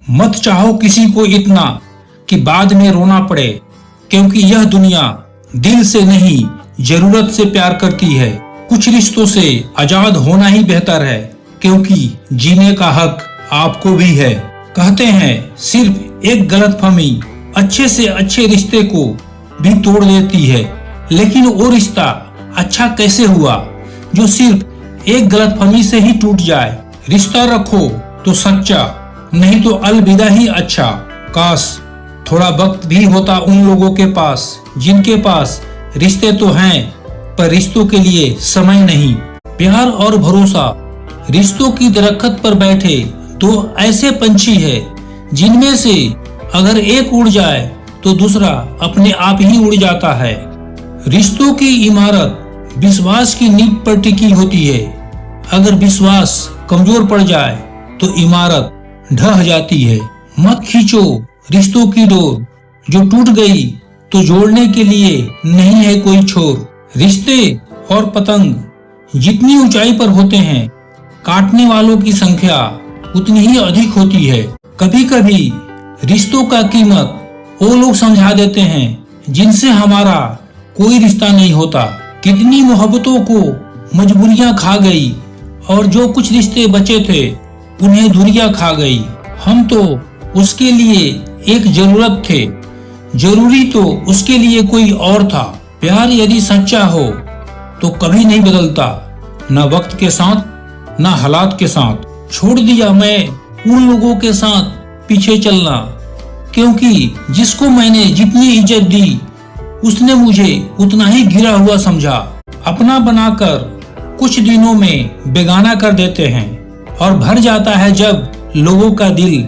मत चाहो किसी को इतना कि बाद में रोना पड़े, क्योंकि यह दुनिया दिल से नहीं जरूरत से प्यार करती है। कुछ रिश्तों से आजाद होना ही बेहतर है, क्योंकि जीने का हक आपको भी है। कहते हैं सिर्फ एक गलतफहमी अच्छे से अच्छे रिश्ते को भी तोड़ देती है, लेकिन वो रिश्ता अच्छा कैसे हुआ जो सिर्फ एक गलतफहमी से ही टूट जाए। रिश्ता रखो तो सच्चा, नहीं तो अलविदा ही अच्छा। काश थोड़ा वक्त भी होता उन लोगों के पास जिनके पास रिश्ते तो हैं पर रिश्तों के लिए समय नहीं। प्यार और भरोसा रिश्तों की दरख्त पर बैठे दो ऐसे पंछी है जिनमें से अगर एक उड़ जाए तो दूसरा अपने आप ही उड़ जाता है। रिश्तों की इमारत विश्वास की नींव पर टिकी होती है। अगर विश्वास कमजोर पड़ जाए तो इमारत ढह जाती है। मत खींचो रिश्तों की डोर, जो टूट गई तो जोड़ने के लिए नहीं है कोई छोर। रिश्ते और पतंग जितनी ऊंचाई पर होते हैं, काटने वालों की संख्या उतनी ही अधिक होती है। कभी कभी रिश्तों का कीमत वो लोग समझा देते हैं जिनसे हमारा कोई रिश्ता नहीं होता। कितनी मोहब्बतों को मजबूरियां खा गई और जो कुछ रिश्ते बचे थे उन्हें दूरियां खा गई। हम तो उसके लिए एक जरूरत थे, जरूरी तो उसके लिए कोई और था। प्यार यदि सच्चा हो तो कभी नहीं बदलता, न वक्त के साथ न हालात के साथ। छोड़ दिया मैं उन लोगों के साथ पीछे चलना, क्योंकि जिसको मैंने जितनी इज्जत दी उसने मुझे उतना ही गिरा हुआ समझा। अपना बनाकर कुछ दिनों में बेगाना कर देते हैं और भर जाता है जब लोगों का दिल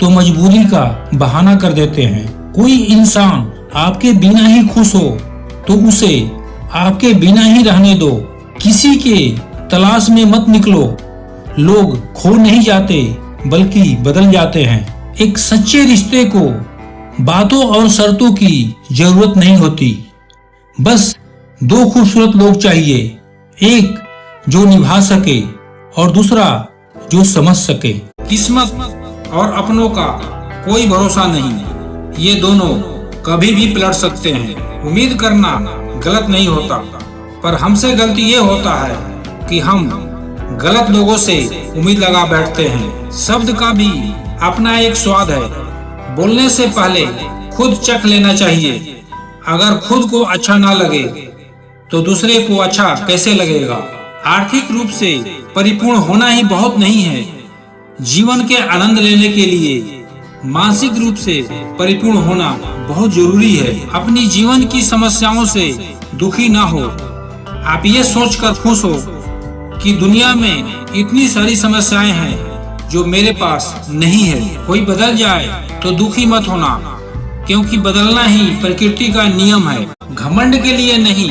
तो मजबूरी का बहाना कर देते हैं। कोई इंसान आपके बिना ही खुश हो तो उसे आपके बिना ही रहने दो। किसी के तलाश में मत निकलो, लोग खो नहीं जाते बल्कि बदल जाते हैं। एक सच्चे रिश्ते को बातों और शर्तों की जरूरत नहीं होती, बस दो खूबसूरत लोग चाहिए, एक जो निभा सके और दूसरा जो समझ सके। किस्मत और अपनों का कोई भरोसा नहीं, ये दोनों कभी भी पलट सकते हैं। उम्मीद करना गलत नहीं होता, पर हमसे गलती ये होता है कि हम गलत लोगों से उम्मीद लगा बैठते हैं। शब्द का भी अपना एक स्वाद है, बोलने से पहले खुद चख लेना चाहिए। अगर खुद को अच्छा ना लगे तो दूसरे को अच्छा कैसे लगेगा। आर्थिक रूप से परिपूर्ण होना ही बहुत नहीं है, जीवन के आनंद लेने के लिए मानसिक रूप से परिपूर्ण होना बहुत जरूरी है। अपनी जीवन की समस्याओं से दुखी ना हो, आप ये सोचकर खुश हो कि दुनिया में इतनी सारी समस्याएं हैं जो मेरे पास नहीं है। कोई बदल जाए तो दुखी मत होना, क्योंकि बदलना ही प्रकृति का नियम है। घमंड के लिए नहीं,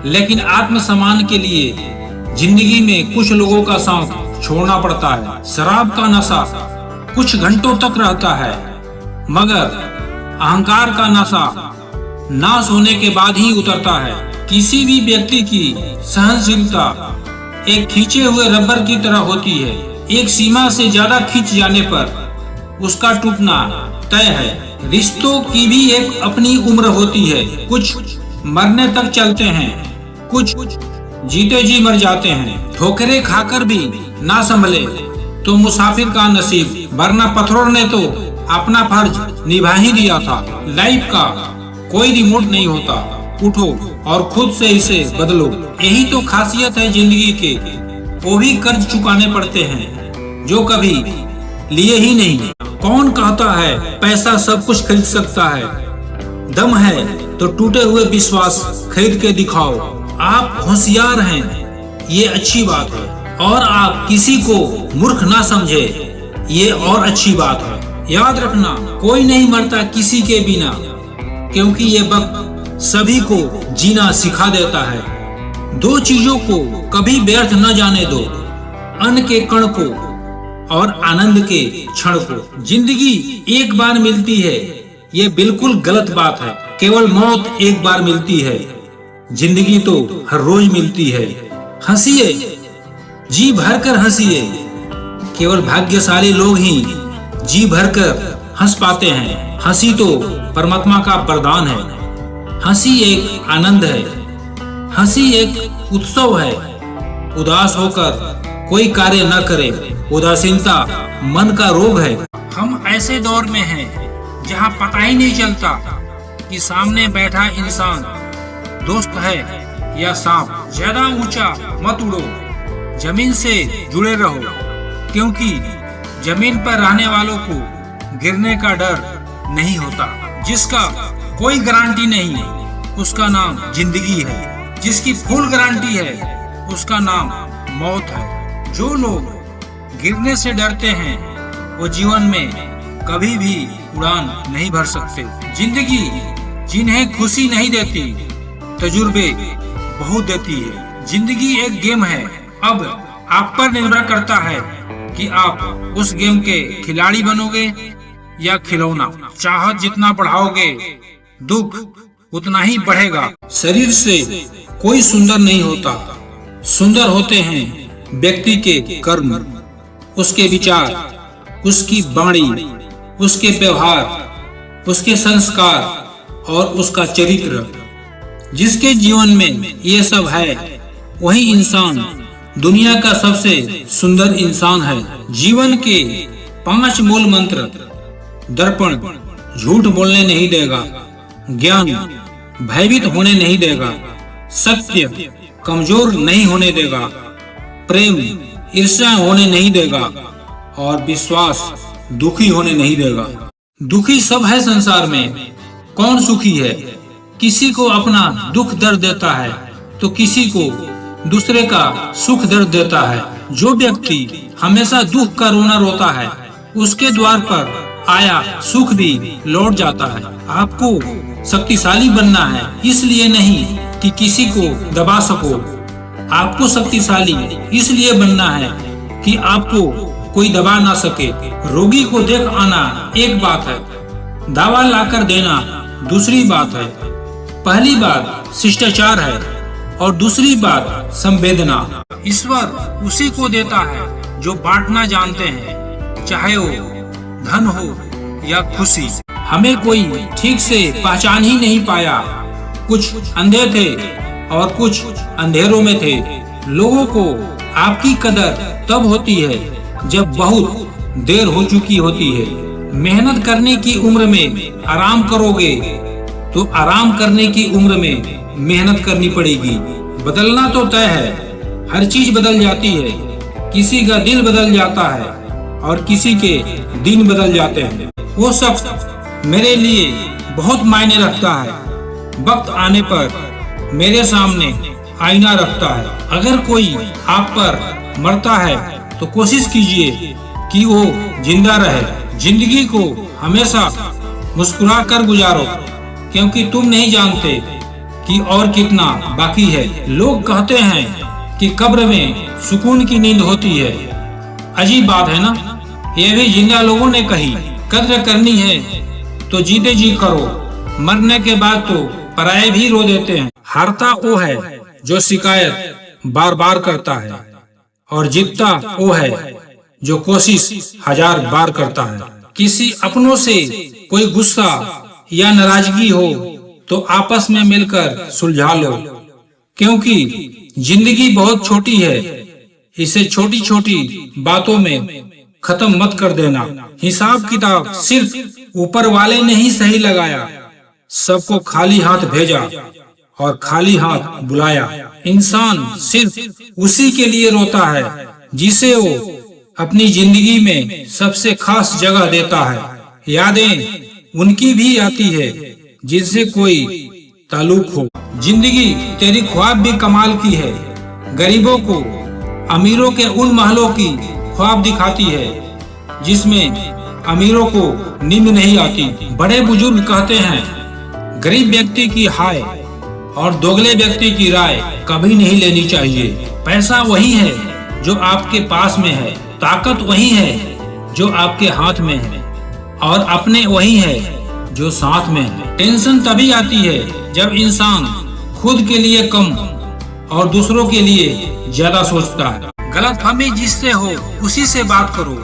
लेकिन आत्मसम्मान के लिए जिंदगी में कुछ लोगों का साथ छोड़ना पड़ता है। शराब का नशा कुछ घंटों तक रहता है, मगर अहंकार का नशा नाश होने के बाद ही उतरता है। किसी भी व्यक्ति की सहनशीलता एक खींचे हुए रबर की तरह होती है, एक सीमा से ज्यादा खींच जाने पर उसका टूटना तय है। रिश्तों की भी एक अपनी उम्र होती है, कुछ मरने तक चलते हैं, कुछ जीते जी मर जाते हैं। ठोकरें खाकर भी ना संभले तो मुसाफिर का नसीब, वरना पत्थरों ने तो अपना फर्ज निभा ही दिया था। लाइफ का कोई रिमोट नहीं होता, उठो और खुद से इसे बदलो। यही तो खासियत है जिंदगी के। वो भी कर्ज चुकाने पड़ते हैं जो कभी लिए ही नहीं। कौन कहता है पैसा सब कुछ खरीद सकता है? दम है तो टूटे हुए विश्वास खरीद के दिखाओ। आप होशियार हैं, ये अच्छी बात है, और आप किसी को मूर्ख ना समझे, ये और अच्छी बात है। याद रखना, कोई नहीं मरता किसी के बिना, क्योंकि ये वक्त सभी को जीना सिखा देता है। दो चीजों को कभी व्यर्थ न जाने दो, अन्न के कण को और आनंद के क्षण को। जिंदगी एक बार मिलती है, ये बिल्कुल गलत बात है। केवल मौत एक बार मिलती है, जिंदगी तो हर रोज मिलती है। हंसिए, जी भरकर हंसिए, केवल भाग्यशाली लोग ही जी भरकर हंस पाते हैं। हंसी तो परमात्मा का वरदान है। हंसी एक आनंद है, हंसी एक उत्सव है। उदास होकर कोई कार्य न करे, उदासीनता मन का रोग है। हम ऐसे दौर में हैं जहां पता ही नहीं चलता कि सामने बैठा इंसान दोस्त है या सांप। ज्यादा ऊंचा मत उड़ो, जमीन से जुड़े रहो, क्योंकि जमीन पर रहने वालों को गिरने का डर नहीं होता। जिसका कोई गारंटी नहीं उसका नाम जिंदगी है, जिसकी फुल गारंटी है उसका नाम मौत है। जो लोग गिरने से डरते हैं वो जीवन में कभी भी उड़ान नहीं भर सकते। जिंदगी जिन्हें खुशी नहीं देती तजुर्बे बहुत देती है। जिंदगी एक गेम है, अब आप पर निर्भर करता है कि आप उस गेम के खिलाड़ी बनोगे या खिलौना। चाहत जितना बढ़ाओगे दुख उतना ही बढ़ेगा। शरीर से कोई सुंदर नहीं होता, सुंदर होते हैं व्यक्ति के कर्म, उसके विचार, उसकी वाणी, उसके व्यवहार, उसके संस्कार और उसका चरित्र। जिसके जीवन में ये सब है वही इंसान दुनिया का सबसे सुंदर इंसान है। जीवन के 5 मूल मंत्र: दर्पण झूठ बोलने नहीं देगा, ज्ञान भयभीत होने नहीं देगा, सत्य कमजोर नहीं होने देगा, प्रेम ईर्ष्या होने नहीं देगा और विश्वास दुखी होने नहीं देगा। दुखी सब है संसार में, कौन सुखी है? किसी को अपना दुख दर्द देता है तो किसी को दूसरे का सुख दर्द देता है। जो व्यक्ति हमेशा दुख का रोना रोता है उसके द्वार पर आया सुख भी लौट जाता है। आपको शक्तिशाली बनना है, इसलिए नहीं कि किसी को दबा सको। आपको शक्तिशाली इसलिए बनना है कि आपको कोई दबा ना सके। रोगी को देख आना एक बात है, दवा लाकर देना दूसरी बात है। पहली बात शिष्टाचार है और दूसरी बात संवेदना। ईश्वर उसी को देता है जो बांटना जानते हैं, चाहे वो धन हो या खुशी। हमें कोई ठीक से पहचान ही नहीं पाया। कुछ अंधे थे और कुछ अंधेरों में थे। लोगों को आपकी कदर तब होती है जब बहुत देर हो चुकी होती है। मेहनत करने की उम्र में आराम करोगे तो आराम करने की उम्र में मेहनत करनी पड़ेगी। बदलना तो तय है, हर चीज बदल जाती है। किसी का दिल बदल जाता है और किसी के दिन बदल जाते हैं। वो शख्स मेरे लिए बहुत मायने रखता है, वक्त आने पर मेरे सामने आईना रखता है। अगर कोई आप पर मरता है तो कोशिश कीजिए कि वो जिंदा रहे। जिंदगी को हमेशा मुस्कुरा कर गुजारो, क्योंकि तुम नहीं जानते कि और कितना बाकी है। लोग कहते हैं कि कब्र में सुकून की नींद होती है। अजीब बात है ना? ये भी जिंदा लोगों ने कही। कद्र करनी है तो जीते जी करो, मरने के बाद तो पराये भी रो देते हैं। हारता वो है जो शिकायत बार बार करता है और जीतता वो है जो कोशिश 1000 बार करता है। किसी अपनों से कोई गुस्सा या नाराजगी हो तो आपस में मिलकर सुलझा लो, क्योंकि जिंदगी बहुत छोटी है। इसे छोटी छोटी बातों में खत्म मत कर देना। हिसाब किताब सिर्फ ऊपर वाले ने ही सही लगाया। सबको खाली हाथ भेजा और खाली हाथ बुलाया। इंसान सिर्फ उसी के लिए रोता है जिसे वो अपनी जिंदगी में सबसे खास जगह देता है। यादें उनकी भी आती है जिनसे कोई ताल्लुक हो। जिंदगी तेरी ख्वाब भी कमाल की है। गरीबों को अमीरों के उन महलों की ख्वाब दिखाती है जिसमें अमीरों को नींद नहीं आती। बड़े बुजुर्ग कहते हैं गरीब व्यक्ति की हाय और दोगले व्यक्ति की राय कभी नहीं लेनी चाहिए। पैसा वही है जो आपके पास में है, ताकत वही है जो आपके हाथ में है और अपने वही है जो साथ में है। टेंशन तभी आती है जब इंसान खुद के लिए कम और दूसरों के लिए ज्यादा सोचता है। गलतफहमी जिससे हो उसी से बात करो।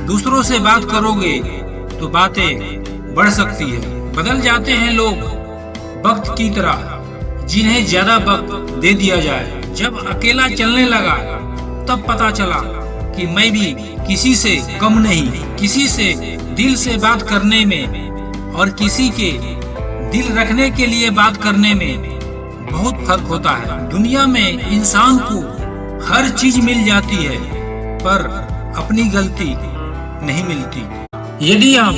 दूसरों से बात करोगे तो बातें बढ़ सकती है। बदल जाते हैं लोग वक्त की तरह, जिन्हें ज्यादा वक्त दे दिया जाए। जब अकेला चलने लगा तब पता चला कि मैं भी किसी से कम नहीं। किसी से दिल से बात करने में और किसी के दिल रखने के लिए बात करने में बहुत फर्क होता है। दुनिया में इंसान को हर चीज मिल जाती है पर अपनी गलती नहीं मिलती। यदि आप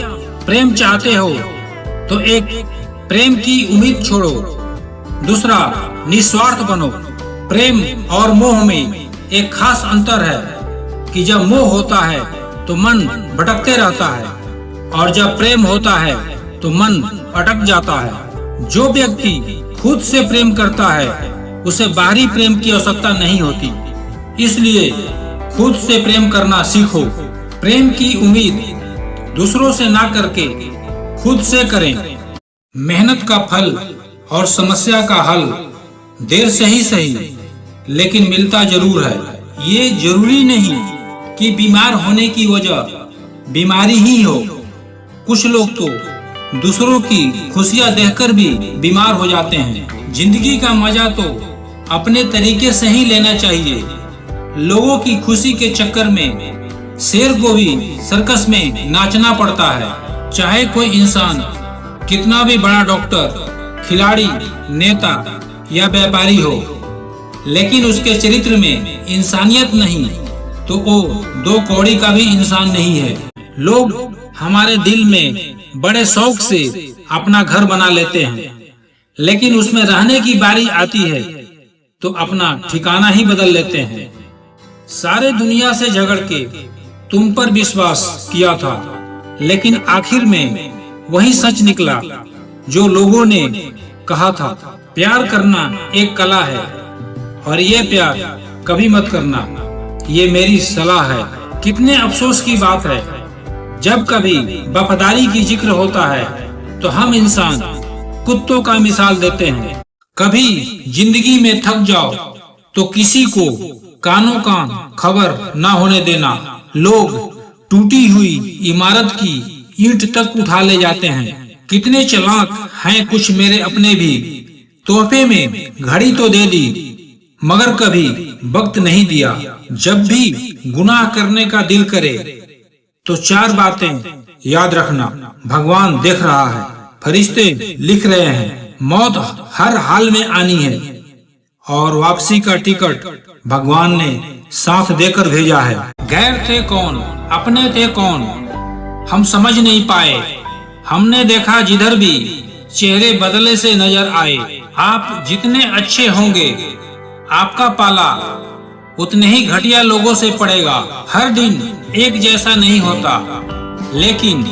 प्रेम चाहते हो तो एक प्रेम की उम्मीद छोड़ो, दूसरा निस्वार्थ बनो। प्रेम और मोह में एक खास अंतर है कि जब मोह होता है तो मन भटकते रहता है और जब प्रेम होता है तो मन अटक जाता है। जो व्यक्ति खुद से प्रेम करता है उसे बाहरी प्रेम की आवश्यकता नहीं होती, इसलिए खुद से प्रेम करना सीखो। प्रेम की उम्मीद दूसरों से ना करके खुद से करें। मेहनत का फल और समस्या का हल देर से ही सही लेकिन मिलता जरूर है। ये जरूरी नहीं कि बीमार होने की वजह बीमारी ही हो। कुछ लोग तो दूसरों की खुशियां देखकर भी बीमार हो जाते हैं। जिंदगी का मजा तो अपने तरीके से ही लेना चाहिए। लोगों की खुशी के चक्कर में शेर को भी सर्कस में नाचना पड़ता है। चाहे कोई इंसान कितना भी बड़ा डॉक्टर, खिलाड़ी, नेता या व्यापारी हो, लेकिन उसके चरित्र में इंसानियत नहीं तो वो दो कौड़ी का भी इंसान नहीं है। लोग हमारे दिल में बड़े शौक से अपना घर बना लेते हैं, लेकिन उसमें रहने की बारी आती है तो अपना ठिकाना ही बदल लेते हैं। सारे दुनिया से झगड़ के तुम पर विश्वास किया था, लेकिन आखिर में वही सच निकला जो लोगों ने कहा था। प्यार करना एक कला है और ये प्यार कभी मत करना, ये मेरी सलाह है। कितने अफसोस की बात है, जब कभी वफादारी की जिक्र होता है तो हम इंसान कुत्तों का मिसाल देते हैं। कभी जिंदगी में थक जाओ तो किसी को कानों कान खबर ना होने देना। लोग टूटी हुई इमारत की ईंट तक उठा ले जाते हैं। कितने चालाक हैं कुछ मेरे अपने भी, तोहफे में घड़ी तो दे दी मगर कभी वक्त नहीं दिया। जब भी गुनाह करने का दिल करे तो चार बातें याद रखना। भगवान देख रहा है, फरिश्ते लिख रहे हैं, मौत हर हाल में आनी है और वापसी का टिकट भगवान ने साथ देकर भेजा है। गैर थे कौन, अपने थे कौन, हम समझ नहीं पाए। हमने देखा जिधर भी चेहरे बदले से नजर आए। आप जितने अच्छे होंगे आपका पाला उतने ही घटिया लोगों से पड़ेगा। हर दिन एक जैसा नहीं होता, लेकिन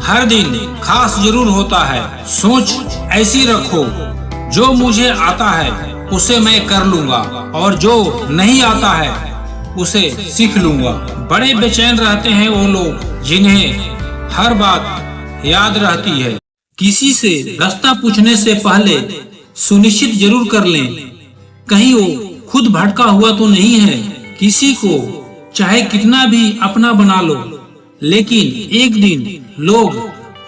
हर दिन खास जरूर होता है। सोच ऐसी रखो, जो मुझे आता है उसे मैं कर लूंगा और जो नहीं आता है उसे सीख लूंगा। बड़े बेचैन रहते हैं वो लोग जिन्हें हर बात याद रहती है। किसी से रास्ता पूछने से पहले सुनिश्चित जरूर कर लें कहीं वो खुद भटका हुआ तो नहीं है। किसी को चाहे कितना भी अपना बना लो, लेकिन एक दिन लोग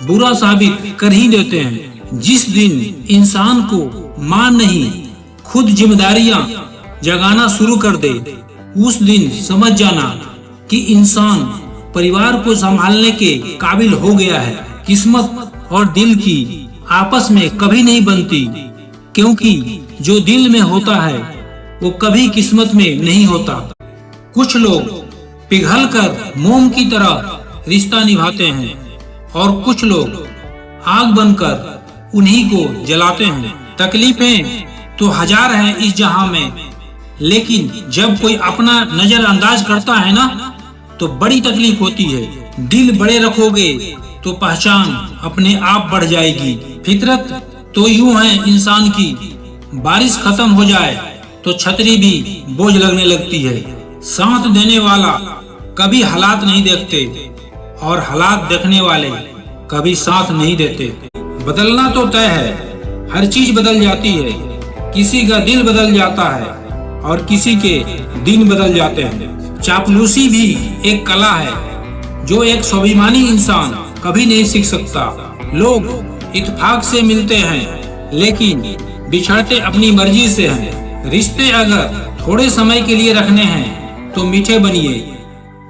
बुरा साबित कर ही देते हैं। जिस दिन इंसान को मां नहीं खुद जिम्मेदारियां जगाना शुरू कर दे, उस दिन समझ जाना कि इंसान परिवार को संभालने के काबिल हो गया है। किस्मत और दिल की आपस में कभी नहीं बनती, क्योंकि जो दिल में होता है वो कभी किस्मत में नहीं होता। कुछ लोग पिघलकर मोम की तरह रिश्ता निभाते हैं और कुछ लोग आग बनकर उन्हीं को जलाते हैं। तकलीफें तो हजार हैं इस जहां में, लेकिन जब कोई अपना नजरअंदाज करता है ना तो बड़ी तकलीफ होती है। दिल बड़े रखोगे तो पहचान अपने आप बढ़ जाएगी। फितरत तो यूं है इंसान की, बारिश खत्म हो जाए तो छतरी भी बोझ लगने लगती है। साथ देने वाला कभी हालात नहीं देखते और हालात देखने वाले कभी साथ नहीं देते। बदलना तो तय है, हर चीज बदल जाती है। किसी का दिल बदल जाता है और किसी के दिन बदल जाते हैं। चापलूसी भी एक कला है जो एक स्वाभिमानी इंसान कभी नहीं सीख सकता। लोग इत्तेफाक से मिलते हैं लेकिन बिछड़ते अपनी मर्जी से हैं। रिश्ते अगर थोड़े समय के लिए रखने हैं तो मीठे बनिए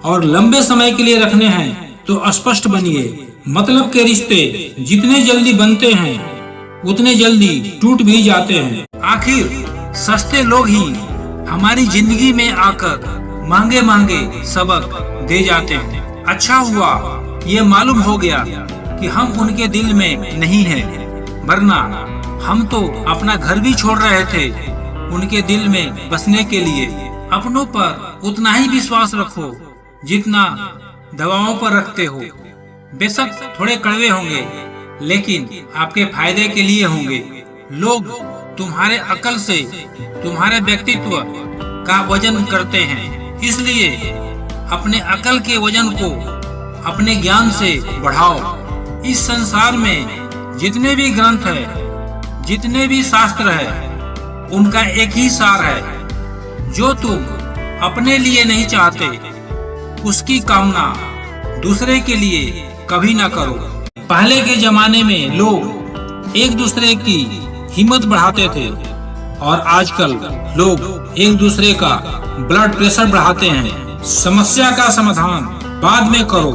और लंबे समय के लिए रखने हैं तो स्पष्ट बनिए। मतलब के रिश्ते जितने जल्दी बनते हैं उतने जल्दी टूट भी जाते हैं। आखिर सस्ते लोग ही हमारी जिंदगी में आकर महंगे महंगे सबक दे जाते हैं। अच्छा हुआ ये मालूम हो गया कि हम उनके दिल में नहीं हैं, वरना हम तो अपना घर भी छोड़ रहे थे उनके दिल में बसने के लिए। अपनों पर उतना ही विश्वास रखो जितना दवाओं पर रखते हो। बेशक थोड़े कड़वे होंगे लेकिन आपके फायदे के लिए होंगे। लोग तुम्हारे अकल से तुम्हारे व्यक्तित्व का वजन करते हैं, इसलिए अपने अकल के वजन को अपने ज्ञान से बढ़ाओ। इस संसार में जितने भी ग्रंथ है, जितने भी शास्त्र है, उनका एक ही सार है, जो तुम अपने लिए नहीं चाहते उसकी कामना दूसरे के लिए कभी ना करो। पहले के जमाने में लोग एक दूसरे की हिम्मत बढ़ाते थे और आजकल लोग एक दूसरे का ब्लड प्रेशर बढ़ाते हैं। समस्या का समाधान बाद में करो,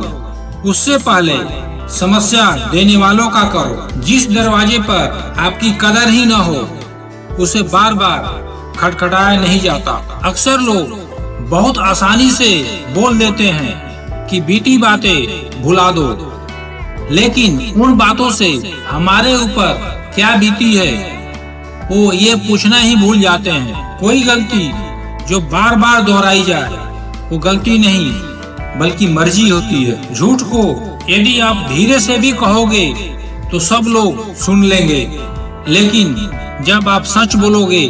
उससे पहले समस्या देने वालों का करो। जिस दरवाजे पर आपकी कदर ही न हो उसे बार बार खटखटाया नहीं जाता। अक्सर लोग बहुत आसानी से बोल देते हैं कि बीती बातें भुला दो, लेकिन उन बातों से हमारे ऊपर क्या बीती है वो ये पूछना ही भूल जाते हैं। कोई गलती जो बार बार दोहराई जाए वो गलती नहीं बल्कि मर्जी होती है। झूठ को यदि आप धीरे से भी कहोगे तो सब लोग सुन लेंगे, लेकिन जब आप सच बोलोगे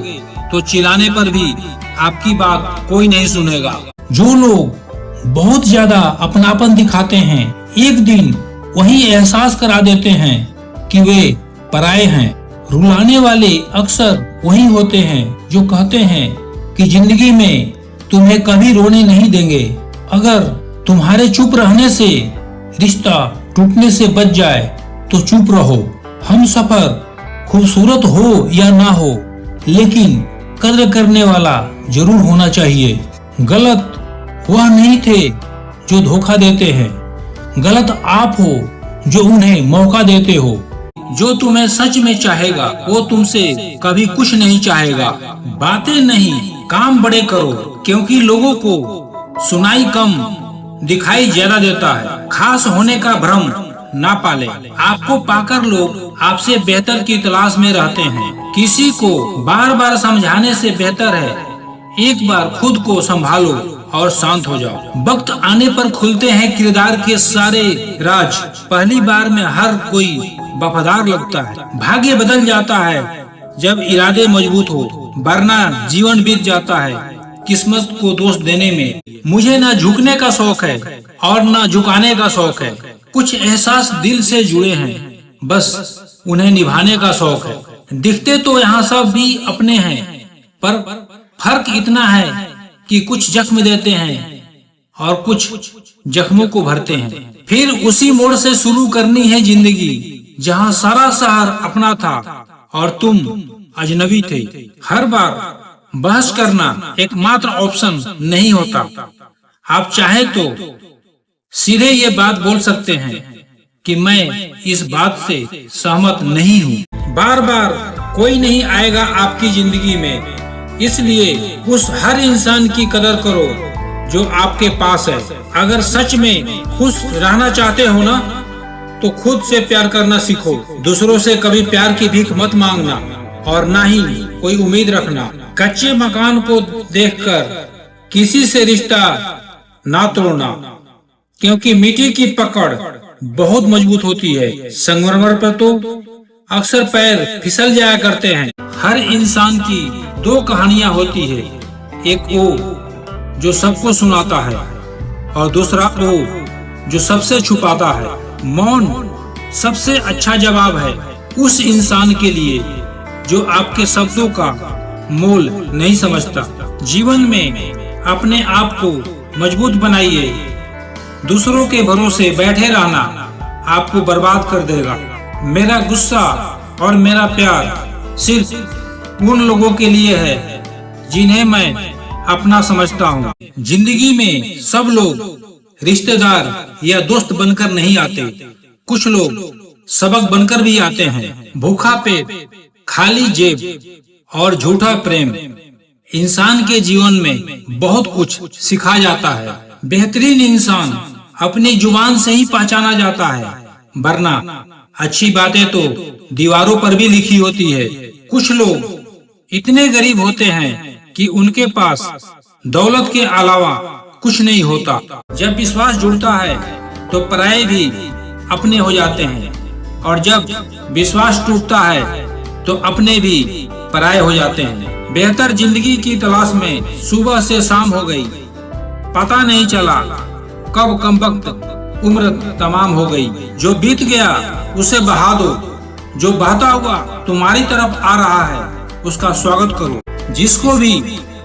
तो चिल्लाने पर भी आपकी बात कोई नहीं सुनेगा। जो लोग बहुत ज्यादा अपनापन दिखाते हैं एक दिन वही एहसास करा देते हैं कि वे पराये हैं। रुलाने वाले अक्सर वही होते हैं जो कहते हैं कि जिंदगी में तुम्हें कभी रोने नहीं देंगे। अगर तुम्हारे चुप रहने से रिश्ता टूटने से बच जाए तो चुप रहो। हम सफर खूबसूरत हो या ना हो, लेकिन कद्र करने वाला जरूर होना चाहिए। गलत वह नहीं थे जो धोखा देते हैं, गलत आप हो जो उन्हें मौका देते हो। जो तुम्हें सच में चाहेगा वो तुमसे कभी कुछ नहीं चाहेगा। बातें नहीं काम बड़े करो, क्योंकि लोगों को सुनाई कम दिखाई ज्यादा देता है। खास होने का भ्रम ना पाले। आपको पाकर लोग आपसे बेहतर की तलाश में रहते हैं। किसी को बार बार समझाने से बेहतर है एक बार खुद को संभालो और शांत हो जाओ। वक्त आने पर खुलते हैं किरदार के सारे राज। पहली बार में हर कोई वफादार लगता है। भाग्य बदल जाता है जब इरादे मजबूत हो, वरना जीवन बीत जाता है किस्मत को दोष देने में। मुझे ना झुकने का शौक है और ना झुकाने का शौक है। कुछ एहसास दिल से जुड़े हैं, बस उन्हें निभाने का शौक है। दिखते तो यहाँ सब भी अपने हैं, पर फर्क इतना है कि कुछ जख्म देते हैं और कुछ जख्मों को भरते हैं। फिर उसी मोड़ से शुरू करनी है जिंदगी जहाँ सारा शहर अपना था और तुम अजनबी थे। हर बार बहस करना एकमात्र ऑप्शन नहीं होता। आप चाहे तो सीधे ये बात बोल सकते हैं कि मैं इस बात से सहमत नहीं हूँ। बार बार कोई नहीं आएगा आपकी जिंदगी में, इसलिए उस हर इंसान की कदर करो जो आपके पास है। अगर सच में खुश रहना चाहते हो ना तो खुद से प्यार करना सीखो। दूसरों से कभी प्यार की भीख मत मांगना और ना ही कोई उम्मीद रखना। कच्चे मकान को देखकर किसी से रिश्ता ना तोड़ना, क्योंकि मिट्टी की पकड़ बहुत मजबूत होती है। संगमरमर पर तो अक्सर पैर फिसल जाया करते हैं। हर इंसान की दो कहानियां होती है, एक वो जो सबको सुनाता है और दूसरा वो जो सबसे छुपाता है। मौन सबसे अच्छा जवाब है उस इंसान के लिए जो आपके शब्दों का मोल नहीं समझता। जीवन में अपने आप को मजबूत बनाइए दूसरों के भरोसे बैठे रहना आपको बर्बाद कर देगा। मेरा गुस्सा और मेरा प्यार सिर्फ उन लोगों के लिए है जिन्हें मैं अपना समझता हूँ। जिंदगी में सब लोग रिश्तेदार या दोस्त बनकर नहीं आते, कुछ लोग सबक बनकर भी आते हैं। भूखा पेट, खाली जेब और झूठा प्रेम इंसान के जीवन में बहुत कुछ सिखा जाता है। बेहतरीन इंसान अपनी जुबान से ही पहचाना जाता है, वरना अच्छी बातें तो दीवारों पर भी लिखी होती है। कुछ लोग इतने गरीब होते हैं कि उनके पास दौलत के अलावा कुछ नहीं होता। जब विश्वास जुड़ता है तो पराये भी अपने हो जाते हैं, और जब विश्वास टूटता है तो अपने भी पराये हो जाते हैं। बेहतर जिंदगी की तलाश में सुबह से शाम हो गई, पता नहीं चला कब कमबख्त उम्र तमाम हो गई। जो बीत गया उसे बहा दो, जो बहता हुआ तुम्हारी तरफ आ रहा है उसका स्वागत करो। जिसको भी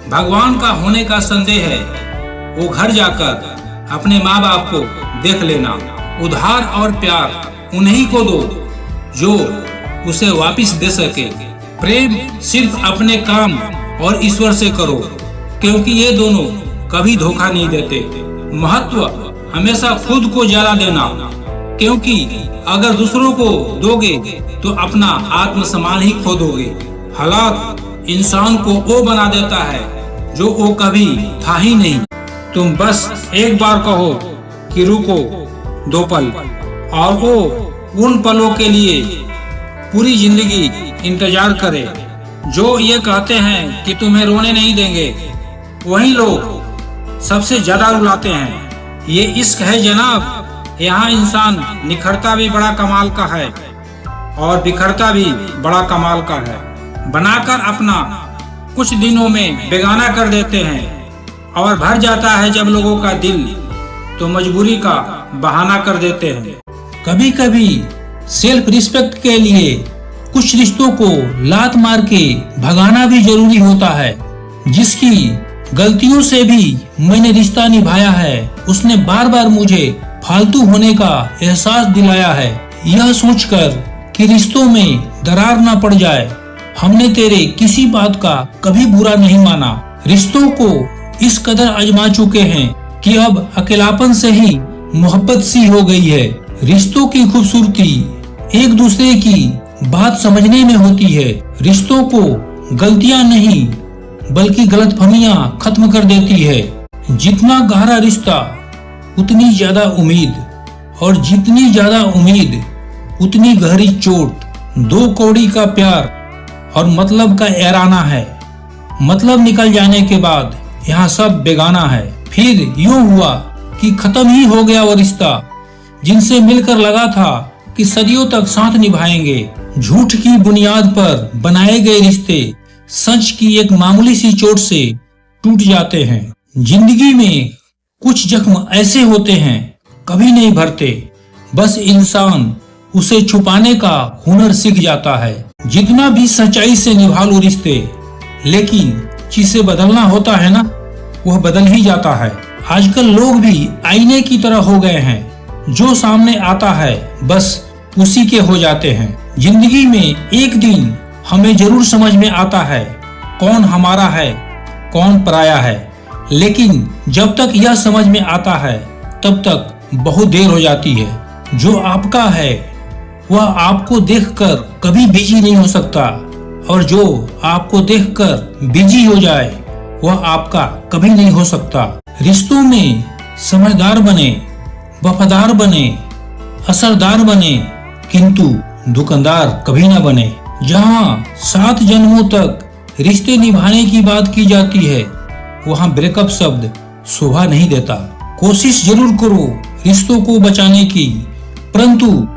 भगवान का होने का संदेह है वो घर जाकर अपने माँ बाप को देख लेना। उधार और प्यार उन्हीं को दो जो उसे वापस दे सके। प्रेम सिर्फ अपने काम और ईश्वर से करो, क्योंकि ये दोनों कभी धोखा नहीं देते। महत्व हमेशा खुद को ज्यादा देना, क्योंकि अगर दूसरों को दोगे तो अपना आत्मसम्मान ही खो दोगे। हालात इंसान को वो बना देता है जो वो कभी था ही नहीं। तुम बस एक बार कहो कि रुको 2 पल, और वो उन पलों के लिए पूरी जिंदगी इंतजार करे। जो ये कहते हैं कि तुम्हें रोने नहीं देंगे, वही लोग सबसे ज्यादा रुलाते हैं। ये इश्क है जनाब, यहाँ इंसान निखरता भी बड़ा कमाल का है और बिखरता भी बड़ा कमाल का है। बनाकर अपना कुछ दिनों में बेगाना कर देते हैं, और भर जाता है जब लोगों का दिल तो मजबूरी का बहाना कर देते हैं। कभी कभी सेल्फ रिस्पेक्ट के लिए कुछ रिश्तों को लात मार के भगाना भी जरूरी होता है। जिसकी गलतियों से भी मैंने रिश्ता निभाया है, उसने बार बार मुझे फालतू होने का एहसास दिलाया है। यह सोचकर कि रिश्तों में दरार न पड़ जाए, हमने तेरे किसी बात का कभी बुरा नहीं माना। रिश्तों को इस कदर आजमा चुके हैं कि अब अकेलापन से ही मोहब्बत सी हो गई है। रिश्तों की खूबसूरती एक दूसरे की बात समझने में होती है। रिश्तों को गलतियां नहीं बल्कि गलतफहमियां खत्म कर देती है। जितना गहरा रिश्ता उतनी ज्यादा उम्मीद, और जितनी ज्यादा उम्मीद उतनी गहरी चोट। 2 कौड़ी का प्यार और मतलब का एराना है। मतलब निकल जाने के बाद यहाँ सब बेगाना है। फिर यूं हुआ कि खत्म ही हो गया वो रिश्ता जिनसे मिलकर लगा था कि सदियों तक साथ निभाएंगे। झूठ की बुनियाद पर बनाए गए रिश्ते सच की एक मामूली सी चोट से टूट जाते हैं। जिंदगी में कुछ जख्म ऐसे होते हैं कभी नहीं भरते, बस इंसान उसे छुपाने का हुनर सीख जाता है। जितना भी सच्चाई से निभा लो रिश्ते, लेकिन जिसे बदलना होता है ना, वह बदल ही जाता है। आजकल लोग भी आईने की तरह हो गए हैं, जो सामने आता है बस उसी के हो जाते हैं। जिंदगी में एक दिन हमें जरूर समझ में आता है कौन हमारा है कौन पराया है, लेकिन जब तक यह समझ में आता है तब तक बहुत देर हो जाती है। जो आपका है वह आपको देखकर कभी बिजी नहीं हो सकता, और जो आपको देखकर बिजी हो जाए वह आपका कभी नहीं हो सकता। रिश्तों में समझदार बने, वफादार बने, असरदार बने, किंतु दुकानदार कभी न बने। जहाँ 7 जन्मों तक रिश्ते निभाने की बात की जाती है, वहाँ ब्रेकअप शब्द शोभा नहीं देता। कोशिश जरूर करो रिश्तों को बचाने की, परंतु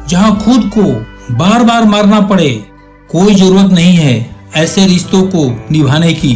जहाँ खुद को बार बार मारना पड़े, कोई जरूरत नहीं है ऐसे रिश्तों को निभाने की।